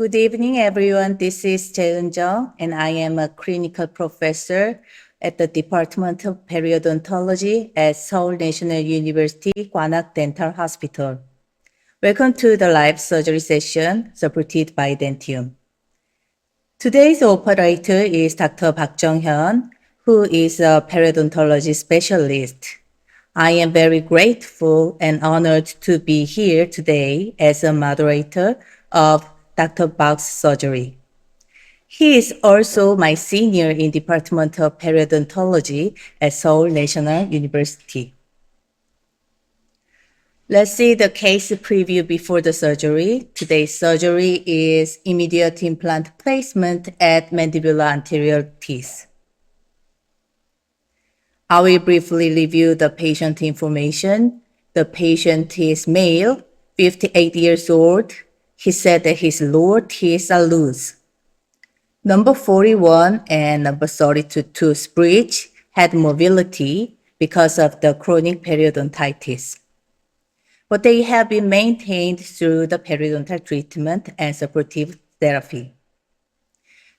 Good evening, everyone. This is Jaeun Jung, and I am a clinical professor at the Department of Periodontology at Seoul National University Gwanak Dental Hospital. Welcome to the live surgery session supported by Dentium. Today's operator is Dr. Park Jung-hyun, who is a periodontology specialist. I am very grateful and honored to be here today as a moderator of Dr. Park's surgery. He is also my senior in Department of Periodontology at Seoul National University. Let's see the case preview before the surgery. Today's surgery is immediate implant placement at mandibular anterior teeth. I will briefly review the patient information. The patient is male, 58 years old. He said that his lower teeth are loose. Number 41 and number 32 tooth bridge had mobility because of the chronic periodontitis, but they have been maintained through the periodontal treatment and supportive therapy.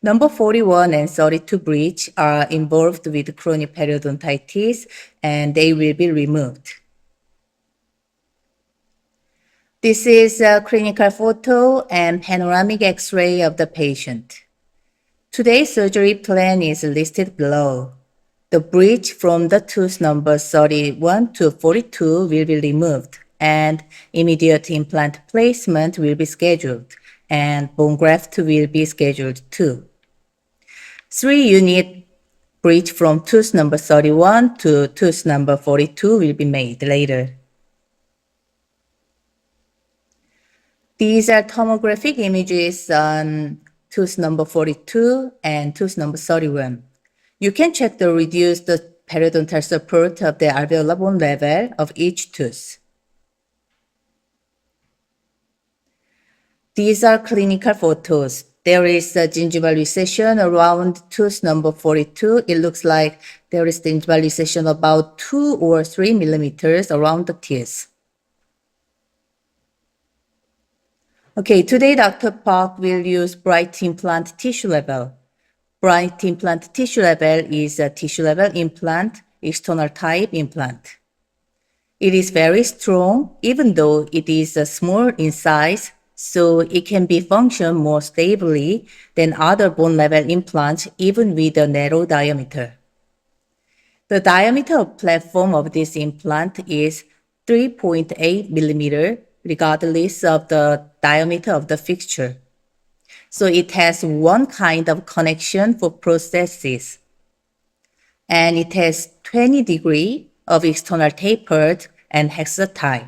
Number 41 and 32 bridge are involved with chronic periodontitis and they will be removed. This is a clinical photo and panoramic x-ray of the patient. Today's surgery plan is listed below. The bridge from the tooth number 31 to 42 will be removed and immediate implant placement will be scheduled and bone graft will be scheduled too. 3-unit bridge from tooth number 31 to tooth number 42 will be made later. These are tomographic images on tooth number 42 and tooth number 31. You can check the reduced periodontal support of the alveolar bone level of each tooth. These are clinical photos. There is a gingival recession around tooth number 42. It looks like there is gingival recession about 2 or 3 millimeters around the teeth. Okay, today Dr. Park will use bright implant tissue level. Bright implant tissue level is a tissue level implant, external type implant. It is very strong, even though it is small in size, so it can be function more stably than other bone level implants, even with a narrow diameter. The diameter of platform of this implant is 3.8 millimeter, regardless of the diameter of the fixture. So it has one kind of connection for processes. And it has 20 degrees of external tapered and hexa type.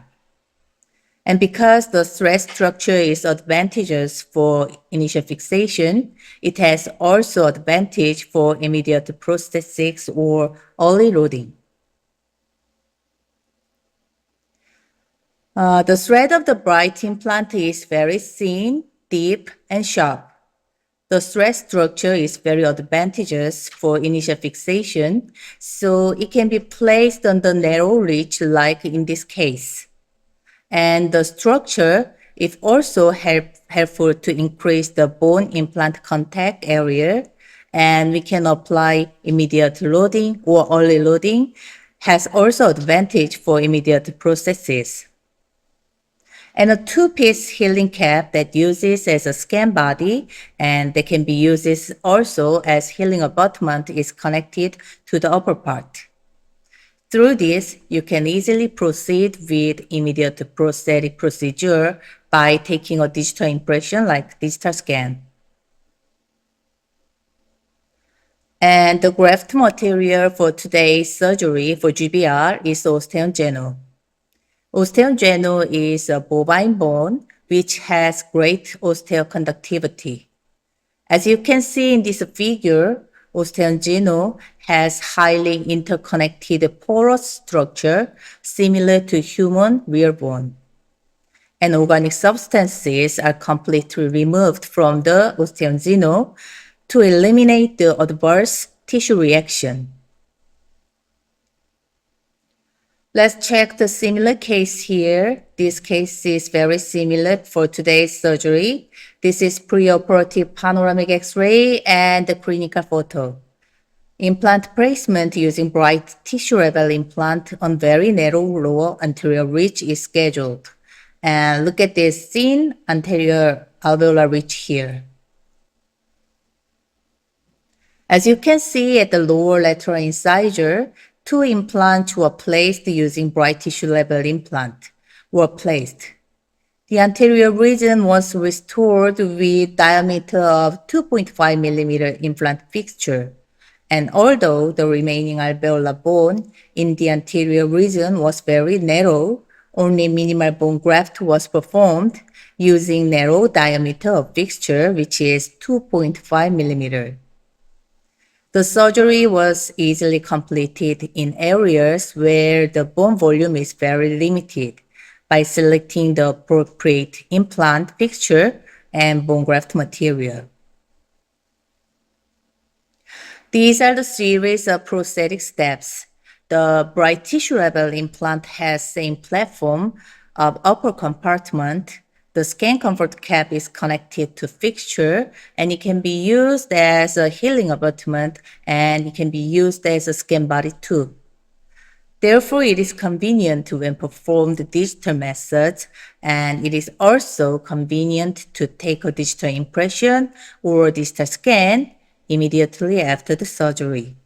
And because the thread structure is advantageous for initial fixation, it has also advantage for immediate prosthetics or early loading. The thread of the bright implant is very thin, deep, and sharp. The thread structure is very advantageous for initial fixation, so it can be placed on the narrow ridge like in this case. And the structure is also helpful to increase the bone implant contact area, and we can apply immediate loading or early loading, has also advantage for immediate processes. And a two-piece healing cap that uses as a scan body and that can be used also as healing abutment is connected to the upper part. Through this, you can easily proceed with immediate prosthetic procedure by taking a digital impression like digital scan. And the graft material for today's surgery for GBR is osteum genu. Osteum genu is a bovine bone which has great osteoconductivity. As you can see in this figure, osteum genu has highly interconnected porous structure similar to human real bone. And organic substances are completely removed from the osteum genu to eliminate the adverse tissue reaction. Let's check the similar case here. This case is very similar for today's surgery. This is preoperative panoramic X-ray and the clinical photo. Implant placement using bright tissue level implant on very narrow lower anterior ridge is scheduled. And look at this thin anterior alveolar ridge here. As you can see at the lower lateral incisor, two implants were placed using bright tissue level implant were placed. The anterior region was restored with diameter of 2.5 millimeter implant fixture. And although the remaining alveolar bone in the anterior region was very narrow, only minimal bone graft was performed using narrow diameter of fixture, which is 2.5 millimeter. The surgery was easily completed in areas where the bone volume is very limited by selecting the appropriate implant fixture and bone graft material. These are the series of prosthetic steps. The bright tissue level implant has same platform of upper compartment. The scan comfort cap is connected to fixture and it can be used as a healing abutment and it can be used as a scan body too. Therefore, it is convenient when performed digital methods, and it is also convenient to take a digital impression or digital scan immediately after the surgery.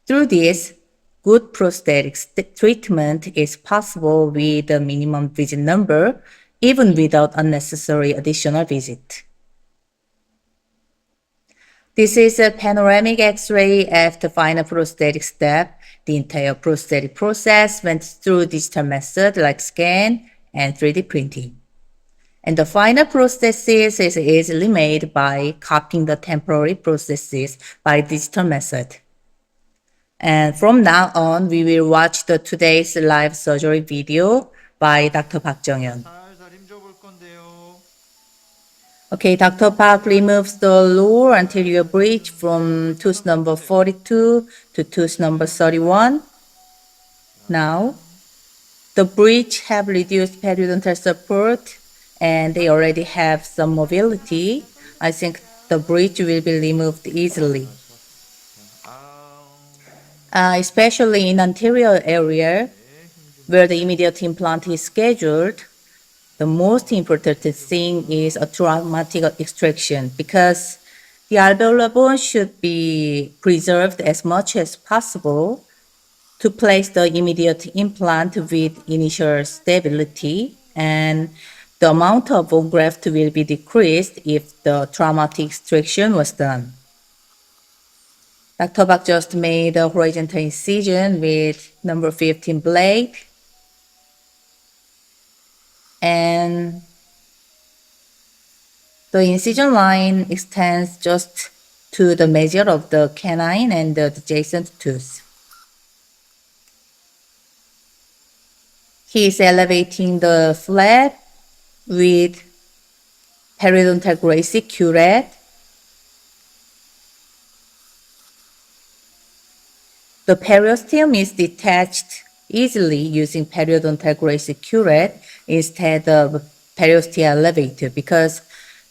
Through this, good prosthetics treatment is possible with a minimum visit number, even without unnecessary additional visit. This is a panoramic X-ray after final prosthetic step. The entire prosthetic process went through digital method like scan and 3D printing. And the final prosthesis is easily made by copying the temporary prosthesis by digital method. And from now on, we will watch the today's live surgery video by Dr. Park Jung-yeon. Okay, Dr. Park removes the lower anterior bridge from tooth number 42 to tooth number 31. Now, the bridge have reduced periodontal support and they already have some mobility. I think the bridge will be removed easily. Especially in anterior area where the immediate implant is scheduled, the most important thing is a traumatic extraction because the alveolar bone should be preserved as much as possible to place the immediate implant with initial stability, and the amount of bone graft will be decreased if the traumatic extraction was done. Dr. Bak just made a horizontal incision with number 15 blade, and the incision line extends just to the measure of the canine and the adjacent tooth. He is elevating the flap with periodontal gracie curette. The periosteum is detached easily using periodontal gracie curette instead of periosteal elevator because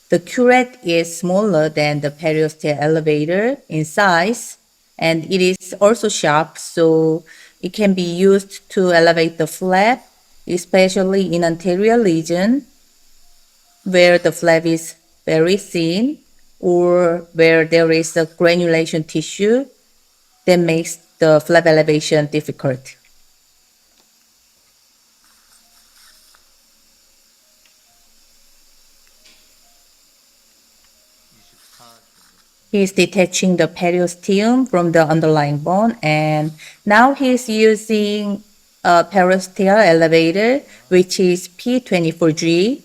the curette is smaller than the periosteal elevator in size and it is also sharp, so it can be used to elevate the flap, especially in anterior region where the flap is very thin or where there is a granulation tissue that makes the flap elevation difficult. He is detaching the periosteum from the underlying bone, and now he is using a periosteal elevator, which is P24G.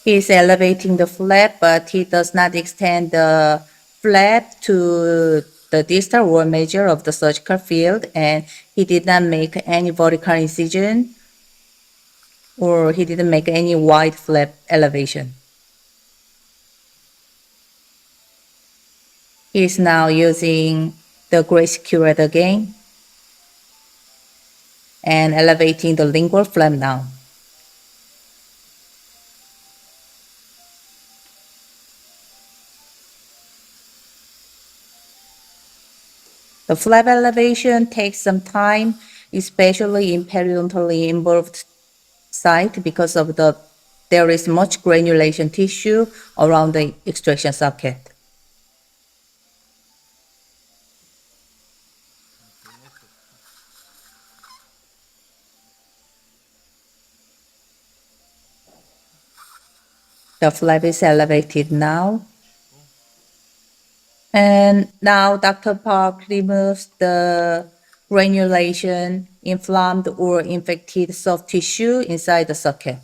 He is elevating the flap, but he does not extend the flap to the distal wall measure of the surgical field, and he did not make any vertical incision or he didn't make any wide flap elevation. He is now using the Grace curette again and elevating the lingual flap now. The flap elevation takes some time, especially in periodontally involved site because of there is much granulation tissue around the extraction socket. The flap is elevated now. And now Dr. Park removes the granulation, inflamed or infected soft tissue inside the socket.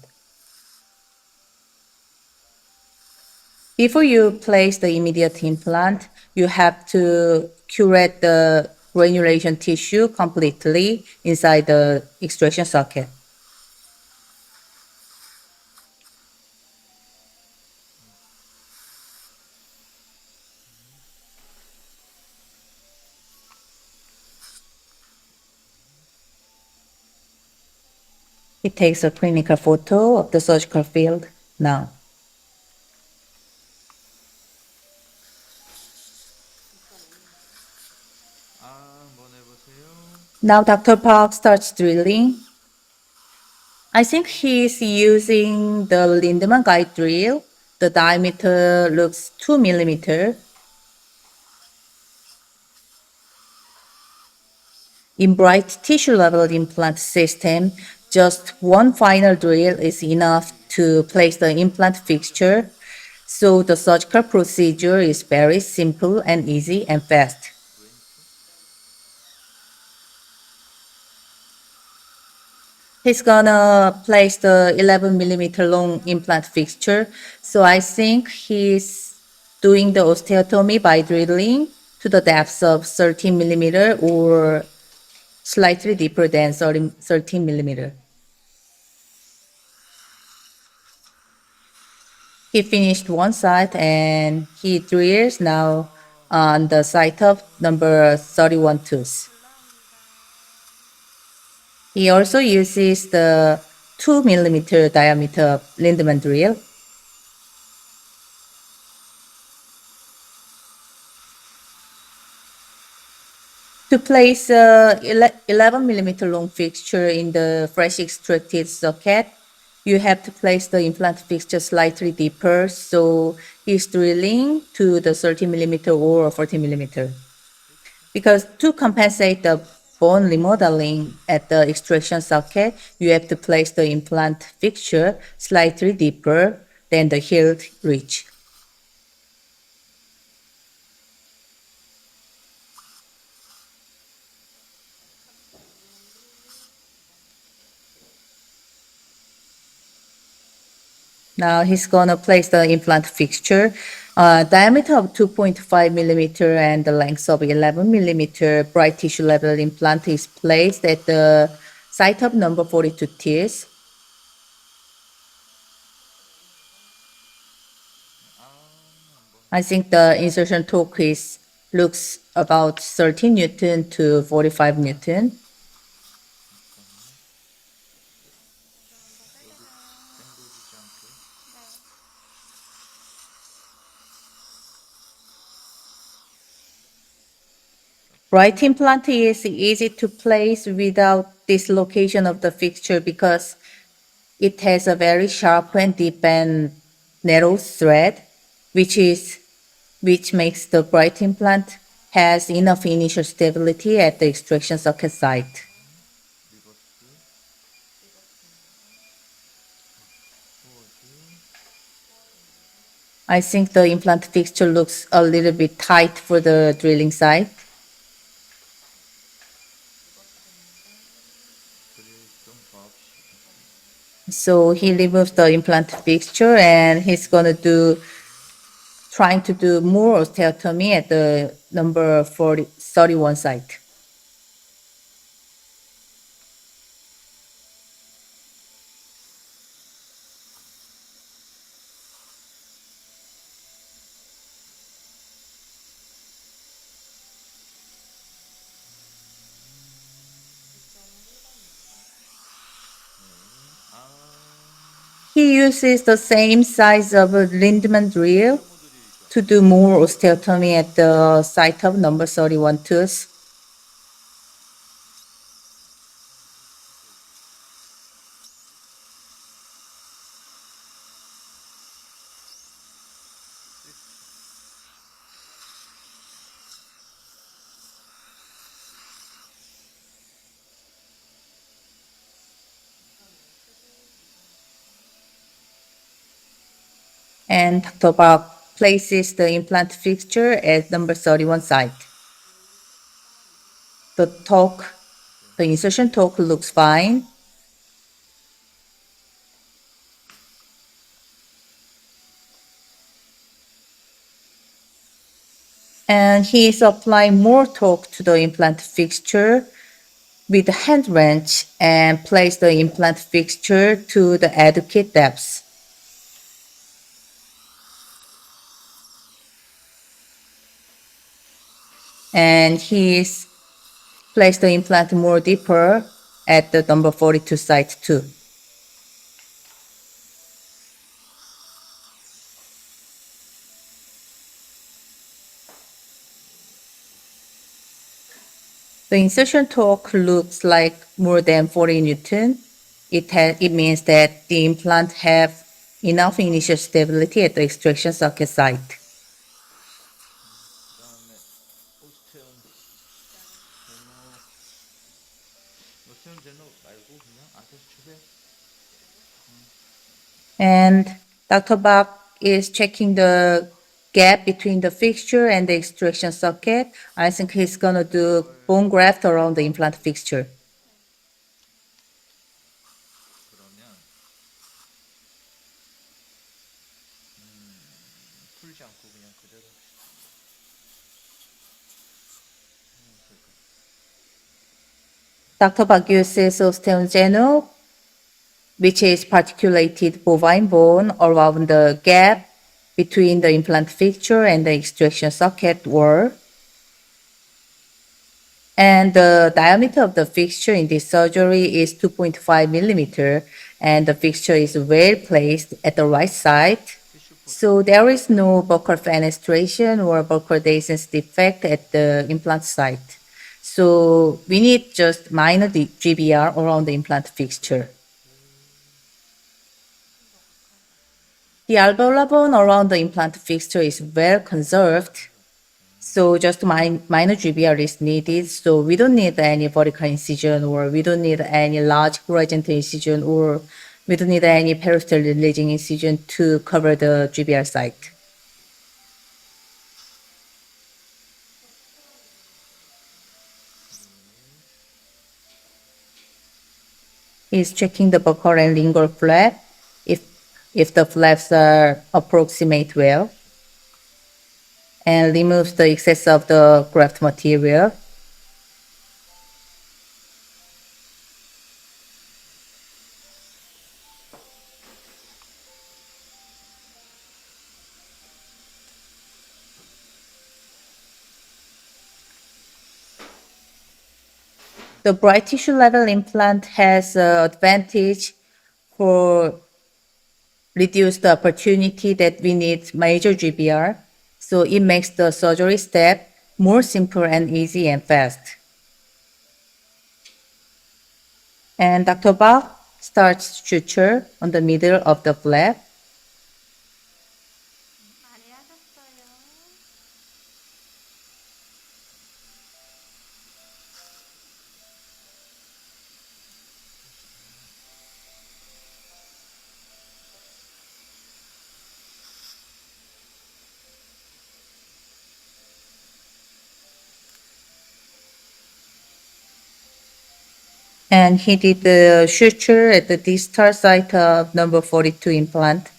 Before you place the immediate implant, you have to curette the granulation tissue completely inside the extraction socket. It takes a clinical photo of the surgical field now. Now Dr. Park starts drilling. I think he's using the Lindemann guide drill. The diameter looks 2 millimeter. In bright tissue level implant system, just one final drill is enough to place the implant fixture. So the surgical procedure is very simple and easy and fast. He's gonna place the 11 millimeter long implant fixture. So I think he's doing the osteotomy by drilling to the depth of 13 millimeter or slightly deeper than 13 millimeter. He finished one side and he drills now on the site of number 31 tooth. He also uses the 2 millimeter diameter Lindemann drill. To place a 11 millimeter long fixture in the fresh extracted socket, you have to place the implant fixture slightly deeper, so he's drilling to the 30 millimeter or 40 millimeter. Because to compensate the bone remodeling at the extraction socket, you have to place the implant fixture slightly deeper than the healed ridge. Now he's gonna place the implant fixture. Diameter of 2.5 millimeter and the length of 11 millimeter bright tissue level implant is placed at the site of number 42 teeth. I think the insertion torque looks about 13 Newton to 45 Newton. Bright implant is easy to place without dislocation of the fixture because it has a very sharp and deep and narrow thread, which makes the bright implant has enough initial stability at the extraction socket site. I think the implant fixture looks a little bit tight for the drilling site. So he removes the implant fixture and he's gonna do trying to do more osteotomy at the number 31 site. He uses the same size of a Lindman drill to do more osteotomy at the site of number 31 tooth. And Dr. Park places the implant fixture at number 31 site. The insertion torque looks fine. And he is applying more torque to the implant fixture with the hand wrench and place the implant fixture to the adequate depth. And he's placed the implant more deeper at the number 42 site too. The insertion torque looks like more than 40 Newton. It means that the implant have enough initial stability at the extraction socket site. And Dr. Bach is checking the gap between the fixture and the extraction socket. I think he's gonna do bone graft around the implant fixture. Dr. Bach uses osteogeno, which is particulated bovine bone around the gap between the implant fixture and the extraction socket wall. And the diameter of the fixture in this surgery is 2.5 millimeter, and the fixture is well placed at the right side. So there is no buccal fenestration or buccal dehiscence defect at the implant site. So we need just minor GBR around the implant fixture. The alveolar bone around the implant fixture is well conserved, so just minor GBR is needed. So we don't need any vertical incision, or we don't need any large horizontal incision, or we don't need any periosteal releasing incision to cover the GBR site. He's checking the buccal and lingual flap if the flaps are approximate well, and removes the excess of the graft material. The bright tissue level implant has an advantage for reduce the opportunity that we need major GBR. So it makes the surgery step more simple and easy and fast. And Dr. Bach starts suture on the middle of the flap. And he did the suture at the distal site of number 42 implant.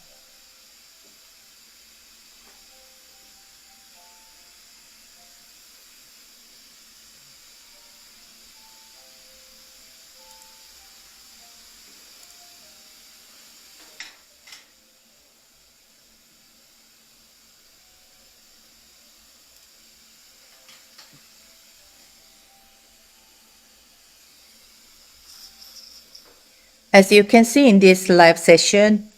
As you can see in this live session,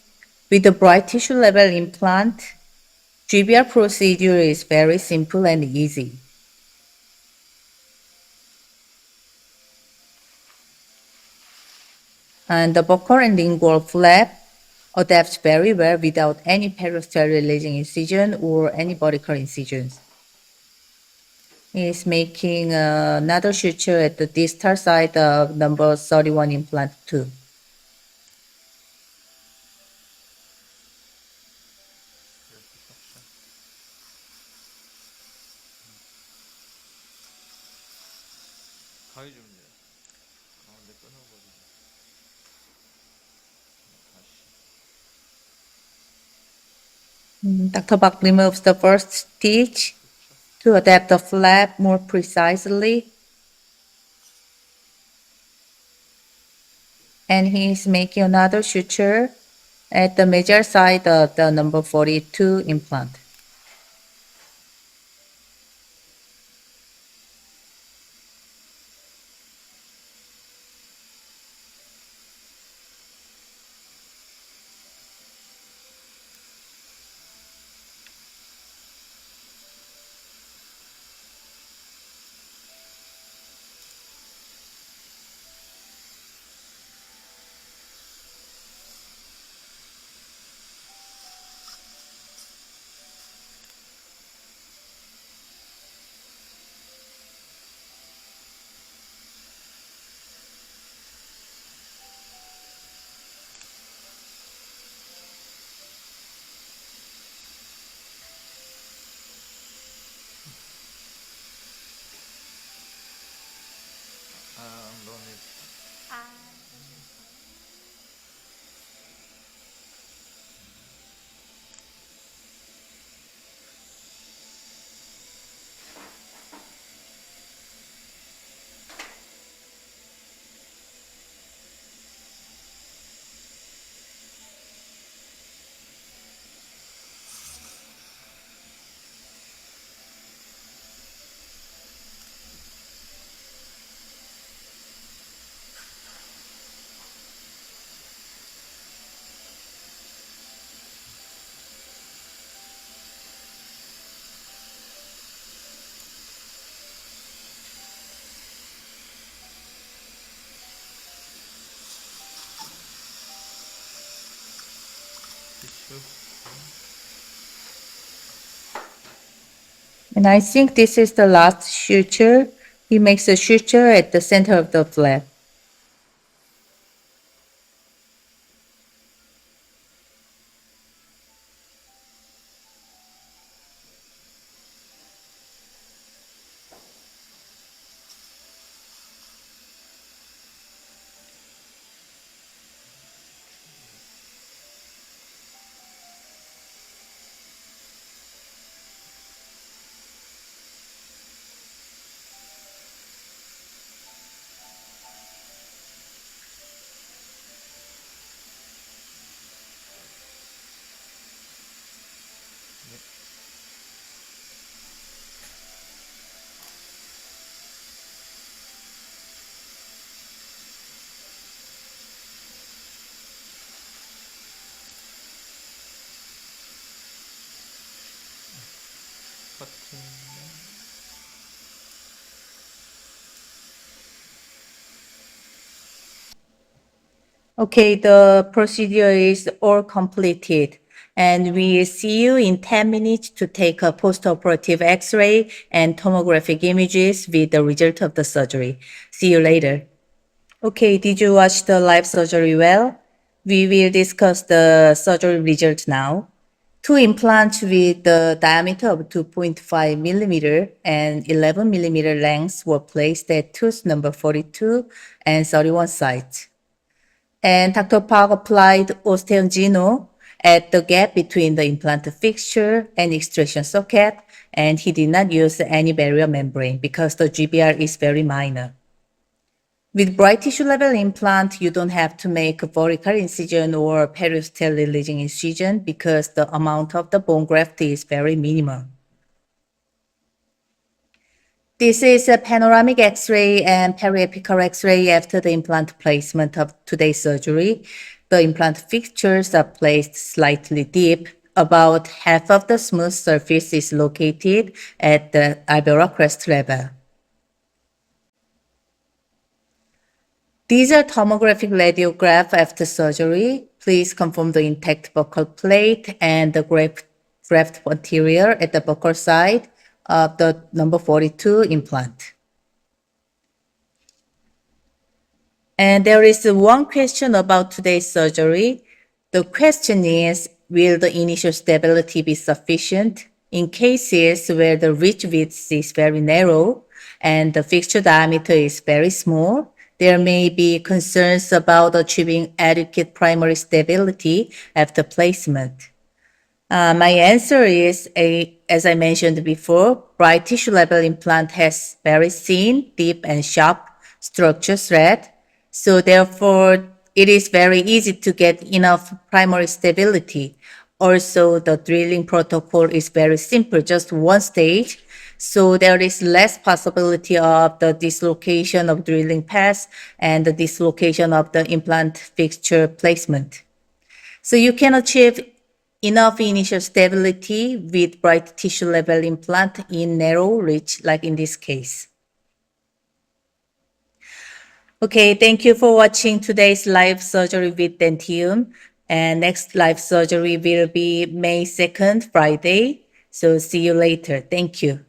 with the bright tissue level implant, GBR procedure is very simple and easy. And the buccal and lingual flap adapts very well without any periosteal releasing incision or any vertical incisions. He is making another suture at the distal side of number 31 implant 2. 가위 좀 줘요. 가운데 끊어버리고 다시. Dr. Bak removes the first stitch to adapt the flap more precisely. And he is making another suture at the major side of the number 42 implant. 너네 티슈. And I think this is the last suture. He makes a suture at the center of the flap. 커팅. Okay, the procedure is all completed. And we see you in 10 minutes to take a post-operative x-ray and tomographic images with the result of the surgery. See you later. Okay, did you watch the live surgery well? We will discuss the surgery results now. Two implants with the diameter of 2.5 millimeter and 11 millimeter lengths were placed at tooth number 42 and 31 sites. And Dr. Park applied osteogeno at the gap between the implant fixture and extraction socket, and he did not use any barrier membrane because the GBR is very minor. With bright tissue level implant, you don't have to make a vertical incision or periosteal releasing incision because the amount of the bone graft is very minimal. This is a panoramic X-ray and periapical X-ray after the implant placement of today's surgery. The implant fixtures are placed slightly deep. About half of the smooth surface is located at the alveolar crest level. These are tomographic radiograph after surgery. Please confirm the intact buccal plate and the graft anterior at the buccal side of the number 42 implant. And there is one question about today's surgery. The question is, will the initial stability be sufficient in cases where the ridge width is very narrow and the fixture diameter is very small? There may be concerns about achieving adequate primary stability after placement. My answer is, as I mentioned before, bright tissue level implant has very thin, deep, and sharp structure thread. So therefore, it is very easy to get enough primary stability. Also, the drilling protocol is very simple, just one stage. So there is less possibility of the dislocation of drilling pass and the dislocation of the implant fixture placement. So you can achieve enough initial stability with bright tissue level implant in narrow ridge, like in this case. Okay, thank you for watching today's live surgery with Dentium. And next live surgery will be May 2nd, Friday. So see you later. Thank you.